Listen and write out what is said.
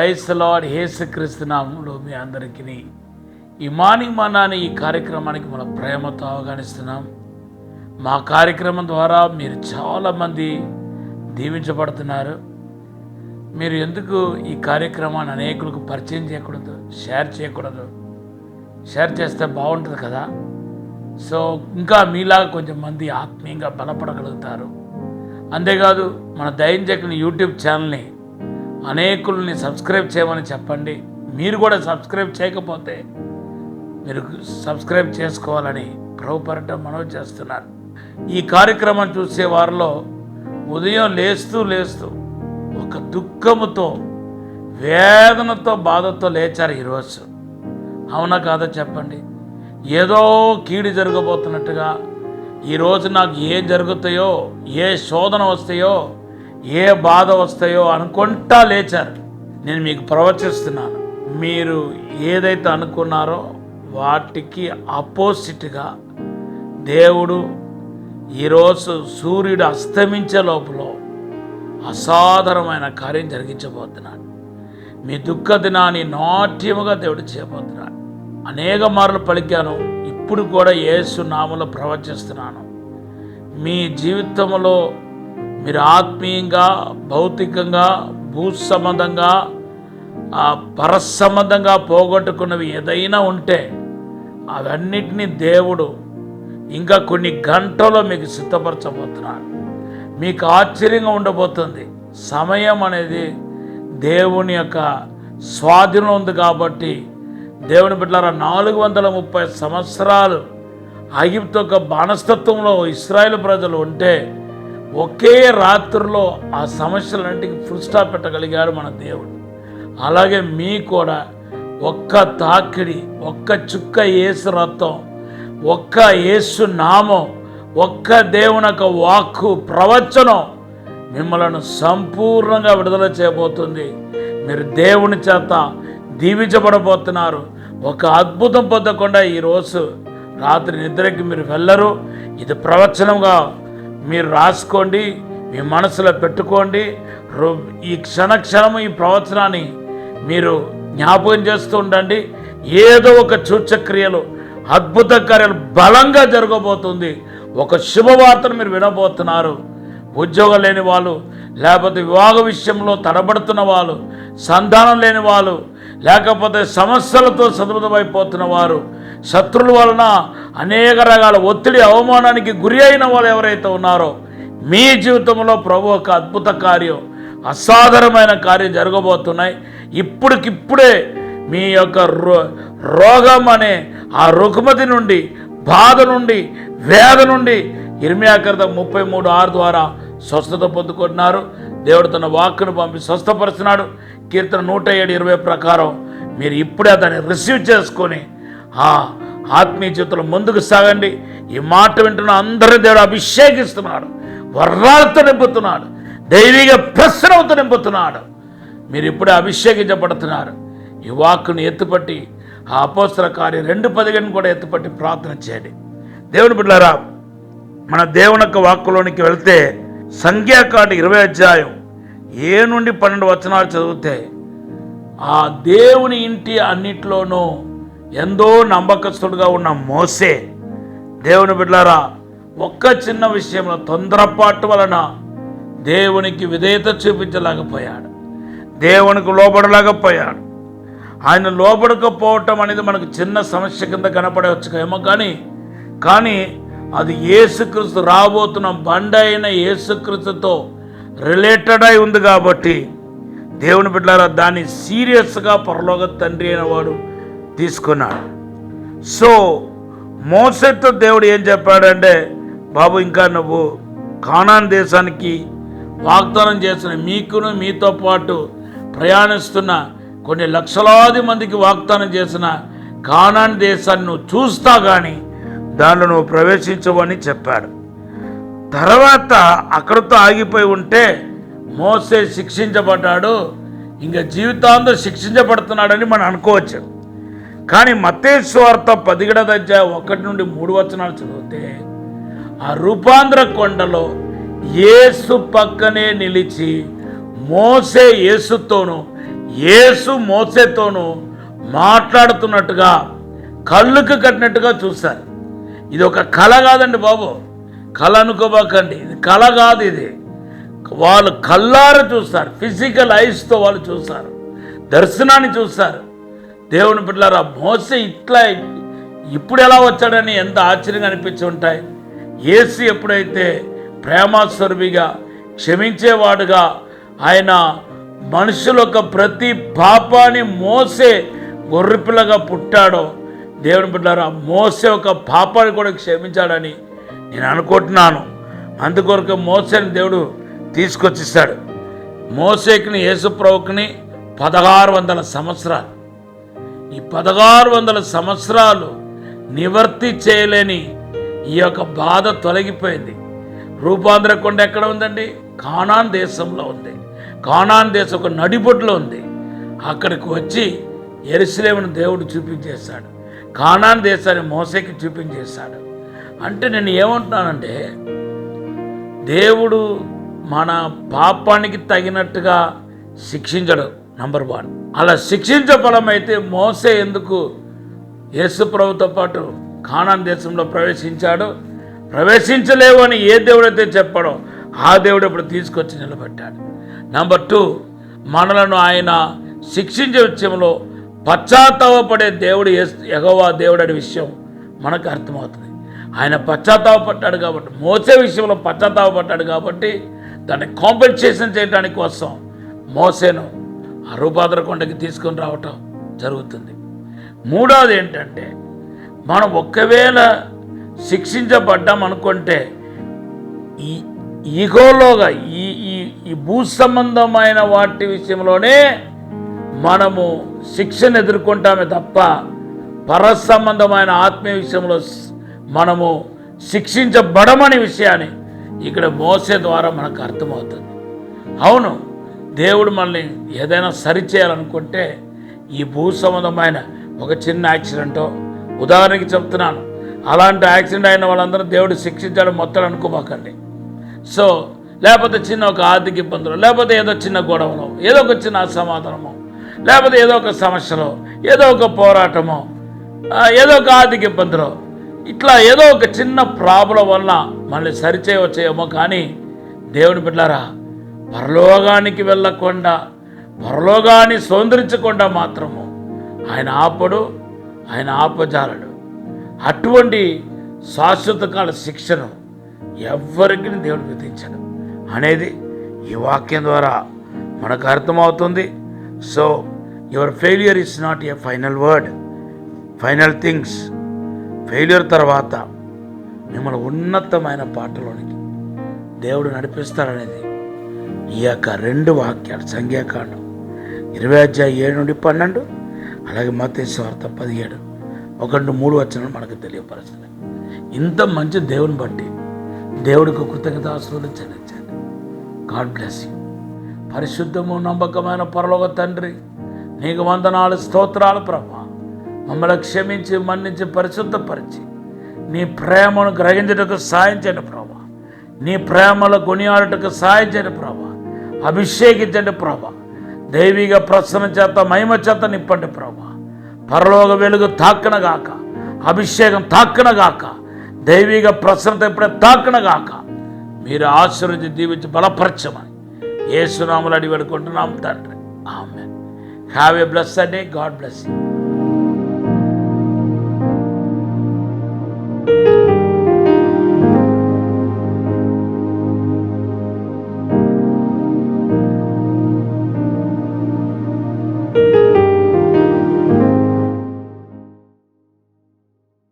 Praise the lord. యేసుక్రీస్తు నామములో మీ అందరికీ ఈ మార్నింగ్ మన్నాని ఈ కార్యక్రమానికి మన ప్రేమతో ఆహ్వానిస్తున్నాం. మా కార్యక్రమం ద్వారా మీరు చాలామంది దీవించబడుతున్నారు. మీరు ఎందుకు ఈ కార్యక్రమాన్ని అనేకులకు పరిచయం చేయకూడదు, షేర్ చేయకూడదు? షేర్ చేస్తే బాగుంటుంది కదా. సో ఇంకా మీలాగా కొంచెం మంది ఆత్మీయంగా బలపడగలుగుతారు. అంతేకాదు మన ధైర్యం చెక్కిన యూట్యూబ్ ఛానల్ని అనేకుల్ని సబ్స్క్రైబ్ చేయమని చెప్పండి. మీరు కూడా సబ్స్క్రైబ్ చేయకపోతే మీరు సబ్స్క్రైబ్ చేసుకోవాలని ప్రభుపరట మనవి చేస్తున్నారు. ఈ కార్యక్రమం చూసే వారిలో ఉదయం లేస్తూ ఒక దుఃఖముతో, వేదనతో, బాధతో లేచారు ఈరోజు. అవునా కాదా చెప్పండి? ఏదో కీడు జరగబోతున్నట్టుగా, ఈరోజు నాకు ఏం జరుగుతాయో, ఏ శోధన వస్తాయో, ఏ బాధ వస్తాయో అనుకుంటా లేచారు. నేను మీకు ప్రవచిస్తున్నాను, మీరు ఏదైతే అనుకున్నారో వాటికి ఆపోజిట్గా దేవుడు ఈరోజు సూర్యుడు అస్తమించే లోపల అసాధారణమైన కార్యం జరిగించబోతున్నాడు. మీ దుఃఖ దినాన్ని నాట్యముగా దేవుడు చేయబోతున్నాడు. అనేక మార్లు పలికాను, ఇప్పుడు కూడా యేసు నామములో ప్రవచిస్తున్నాను. మీ జీవితంలో మీరు ఆత్మీయంగా, భౌతికంగా, భూ సంబంధంగా, పరసంబంధంగా పోగొట్టుకున్నవి ఏదైనా ఉంటే అవన్నిటినీ దేవుడు ఇంకా కొన్ని గంటల్లో మీకు సిద్ధపరచబోతున్నాడు. మీకు ఆశ్చర్యంగా ఉండబోతుంది. సమయం అనేది దేవుని యొక్క స్వాధీనం ఉంది కాబట్టి, దేవుని బిడ్డలారా, 430 సంవత్సరాలు ఐగుప్తు యొక్క బానిసత్వంలో ఇశ్రాయేలు ప్రజలు ఉంటే ఒకే రాత్రిలో ఆ సమస్యలన్నింటికి ఫుల్ స్టాప్ పెట్టగలిగాడు మన దేవుడు. అలాగే మీ కూడా ఒక్క తాకిడి, ఒక్క చుక్క యేసు రక్తం, ఒక్క యేసు నామం, ఒక్క దేవుని యొక్క వాక్కు ప్రవచనం మిమ్మలను సంపూర్ణంగా విడుదల చేయబోతుంది. మీరు దేవుని చేత దీవించబడబోతున్నారు. ఒక అద్భుతం పొందకుండా ఈరోజు రాత్రి నిద్రకి మీరు వెళ్ళరు. ఇది ప్రవచనంగా మీరు రాసుకోండి, మీ మనసులో పెట్టుకోండి. ఈ క్షణము ఈ ప్రవచనాన్ని మీరు జ్ఞాపకం చేస్తూ ఉండండి. ఏదో ఒక సూచక్రియలు, అద్భుత కార్యాలు బలంగా జరగబోతుంది. ఒక శుభవార్తను మీరు వినబోతున్నారు. ఉద్యోగం లేని వాళ్ళు, లేకపోతే వివాహ విషయంలో తడబడుతున్న వాళ్ళు, సంతానం లేని వాళ్ళు, లేకపోతే సమస్యలతో సతమతమైపోతున్న వారు, శత్రువుల వలన అనేక రకాల ఒత్తిడి, అవమానానికి గురి అయిన వాళ్ళు ఎవరైతే ఉన్నారో, మీ జీవితంలో ప్రభు ఒక అద్భుత కార్యం, అసాధారణమైన కార్యం జరగబోతున్నాయి. ఇప్పటికిప్పుడే మీ యొక్క రోగం అనే ఆ రుగ్మతి నుండి, బాధ నుండి, వేద నుండి ఇర్మియా గ్రంథం 33:6 ద్వారా స్వస్థత పొందుకుంటున్నారు. దేవుడు తన వాక్కును పంపి స్వస్థపరుస్తున్నాడు. కీర్తన 107:20 ప్రకారం మీరు ఇప్పుడే దాన్ని రిసీవ్ చేసుకొని ఆ ఆత్మీయ జీవితంలో ముందుకు సాగండి. ఈ మాట వింటున్న అందరినీ దేవుడు అభిషేకిస్తున్నాడు, వర్ణాలతో నింపుతున్నాడు, దైవిక ప్రసరంతో నింపుతున్నాడు. మీరు ఇప్పుడే అభిషేకించబడుతున్నారు. ఈ వాక్కును ఎత్తుపట్టి ఆ అపోస్తల కార్యం 2:15 కూడా ఎత్తుపట్టి ప్రార్థన చేయండి. దేవుని బిడ్డలారా, మన దేవుని యొక్క వాక్కులోనికి వెళ్తే సంఖ్యాకాండం 20 అధ్యాయం 7 నుండి 12 వచనాలు చదివితే, ఆ దేవుని ఇంటి అన్నిట్లోనూ ఎంతో నమ్మకస్తుడుగా ఉన్న మోసే, దేవుని బిడ్డలారా, ఒక్క చిన్న విషయంలో తొందరపాటు వలన దేవునికి విధేయత చూపించలేకపోయాడు, దేవునికి లోబడలేకపోయాడు. ఆయన లోబడకపోవటం అనేది మనకు చిన్న సమస్య కింద కనపడవచ్చు ఏమో, కానీ అది యేసుక్రీస్తు రాబోతున్న బండ అయిన యేసుక్రీస్తుతో రిలేటెడ్ అయి ఉంది కాబట్టి దేవుని బిడ్డలారా, దాన్ని సీరియస్గా పరలోక తండ్రి అయిన వాడు తీసుకున్నాడు. సో మోసేతో దేవుడు ఏం చెప్పాడంటే, బాబు, ఇంకా నువ్వు కానాన్ దేశానికి వాగ్దానం చేసిన, మీకును మీతో పాటు ప్రయాణిస్తున్న కొన్ని లక్షలాది మందికి వాగ్దానం చేసిన కానాన్ దేశాన్ని నువ్వు చూస్తా కానీ దానిలో నువ్వు ప్రవేశించవని చెప్పాడు. తర్వాత అక్కడితో ఆగిపోయి ఉంటే మోసే శిక్షించబడ్డాడు, ఇంకా జీవితాంతం శిక్షించబడుతున్నాడని మనం అనుకోవచ్చు. కానీ మత్తయి సువార్త 17వ అధ్యాయం 1 నుండి 3 వచనాలు చదివితే, ఆ రూపాంతర కొండలో యేసు పక్కనే నిలిచి మోసే యేసుతోనూ యేసు మోసేతోనూ మాట్లాడుతున్నట్టుగా కళ్ళుకు కట్టినట్టుగా చూశారు. ఇది ఒక కళ కాదండి బాబు, కళ అనుకోబాకండి, ఇది కళ కాదు. ఇది వాళ్ళు కళ్ళారా చూస్తారు, ఫిజికల్ ఐస్తో వాళ్ళు చూస్తారు, దర్శనాన్ని చూస్తారు. దేవుని బిడ్డలారా, మోసే ఇట్లా ఇప్పుడు ఎలా వచ్చాడని ఎంత ఆశ్చర్యంగా అనిపించి ఉంటాయి. యేసు ఎప్పుడైతే ప్రేమస్వరూపిగా క్షమించేవాడుగా ఆయన మనుషుల యొక్క ప్రతి పాపాన్ని మోసే గొర్రెపిల్లగా పుట్టాడో, దేవుని బిడ్డలారా, మోసే ఒక పాపాన్ని కూడా క్షమించాడని నేను అనుకుంటున్నాను. అందుకొరకు మోసేని దేవుడు తీసుకొచ్చిస్తాడు. మోసేకిని యేసు ప్రభువుకిని 1600 సంవత్సరాలు, ఈ 1600 సంవత్సరాలు నివర్తి చేయలేని ఈ యొక్క బాధ తొలగిపోయింది. రూపాంతర కొండ ఎక్కడ ఉందండి? కానాన్ దేశంలో ఉంది. కానాన్ దేశం ఒక నడిబొడ్లో ఉంది. అక్కడికి వచ్చి యెరూషలేమును దేవుడు చూపించేశాడు. కానాన్ దేశాన్ని మోసేకి చూపించేశాడు. అంటే నేను ఏమంటున్నానంటే, దేవుడు మన పాపానికి తగినట్టుగా శిక్షించడు. నంబర్ 1. అలా శిక్షించే ఫలమైతే మోసే ఎందుకు యేసు ప్రభుతో పాటు కానాన్ దేశంలో ప్రవేశించాడు? ప్రవేశించలేవు అని ఏ దేవుడైతే చెప్పాడో ఆ దేవుడు ఇప్పుడు తీసుకొచ్చి నిలబెట్టాడు. నంబర్ 2, మనలను ఆయన శిక్షించే విషయంలో పశ్చాత్తాపపడే దేవుడు యెహోవా దేవుడు అనే విషయం మనకు అర్థమవుతుంది. ఆయన పశ్చాత్తాపడ్డాడు కాబట్టి, మోసే విషయంలో పశ్చాత్తాపడ్డాడు కాబట్టి దాన్ని కాంపెన్సేషన్ చేయడానికి కోసం మోసేను ఆ రూపాంతర కొండకి తీసుకొని రావటం జరుగుతుంది. 3వది ఏంటంటే, మనం ఒక్కవేళ శిక్షించబడ్డాం అనుకుంటే ఈ ఈగోలోగా ఈ భూ సంబంధమైన వాటి విషయంలోనే మనము శిక్షను ఎదుర్కొంటామే తప్ప పర సంబంధమైన ఆత్మీయ విషయంలో మనము శిక్షించబడమనే విషయాన్ని ఇక్కడ మోసే ద్వారా మనకు అర్థమవుతుంది. అవును, దేవుడు మనల్ని ఏదైనా సరిచేయాలనుకుంటే ఈ భూ సంబంధమైన ఒక చిన్న యాక్సిడెంటో, ఉదాహరణకి చెప్తున్నాను, అలాంటి యాక్సిడెంట్ అయిన వాళ్ళందరూ దేవుడు శిక్షించాడు మొత్తం అనుకోమాకండి. సో లేకపోతే చిన్న ఒక ఆర్థిక ఇబ్బందులు, లేకపోతే ఏదో చిన్న గొడవలో, ఏదో ఒక చిన్న అసమాధానమో, లేకపోతే ఏదో ఒక సమస్యలో, ఏదో ఒక పోరాటమో, ఏదో ఒక ఆర్థిక ఇబ్బందులో, ఇట్లా ఏదో ఒక చిన్న ప్రాబ్లం వల్ల మనల్ని సరిచేయవచ్చేమో. కానీ దేవుని బిడ్డలారా, పరలోకానికి వెళ్ళకుండా, పరలోకాన్ని సౌందరించకుండా మాత్రము ఆయన ఆపడు, ఆయన ఆపజాలడు. అటువంటి శాశ్వత కాల శిక్షను ఎవ్వరికి దేవుడు విధించడు అనేది ఈ వాక్యం ద్వారా మనకు అర్థమవుతుంది. So your failure is not a final word, final things. Failure తర్వాత మిమ్మల్ని ఉన్నతమైన పాటలోనికి దేవుడు నడిపిస్తాడనేది ఈ యొక్క 2 వాక్యాలు, సంఖ్యాకాండం 20:7-12, అలాగే మత్తయి సువార్త 17:1-3 మనకు తెలియపరుస్తుంది. ఇంత మంచి దేవుని బట్టి దేవుడికి కృతజ్ఞతాస్తుతులు చెల్లించండి. God bless you. పరిశుద్ధము నమ్మకమైన పరలోక తండ్రి, నీకు వందనాలు, స్తోత్రాలు ప్రభా. మమ్మల్ని క్షమించి, మన్నించి, పరిశుద్ధపరిచి నీ ప్రేమను గ్రహించటకు సాయం చేయండి ప్రభా. నీ ప్రేమలో కొనియాడటకు సాయం చేయండి ప్రభా. అభిషేకించండి ప్రభా. దైవిక ప్రసన్న చేత, మహిమ చేత నింపండి ప్రభా. పరలోక వెలుగు తాకనగాక, అభిషేకం తాకనగాక, దైవిక ప్రసన్నత ఇప్పుడే తాకనగాక. మీరు ఆశీర్వదించి దీవించి బలపరచమని యేసు నామములో అడిగి వేడుకుంటున్నాం తండ్రి. ఆమేన్. Have a blessed day. God bless you.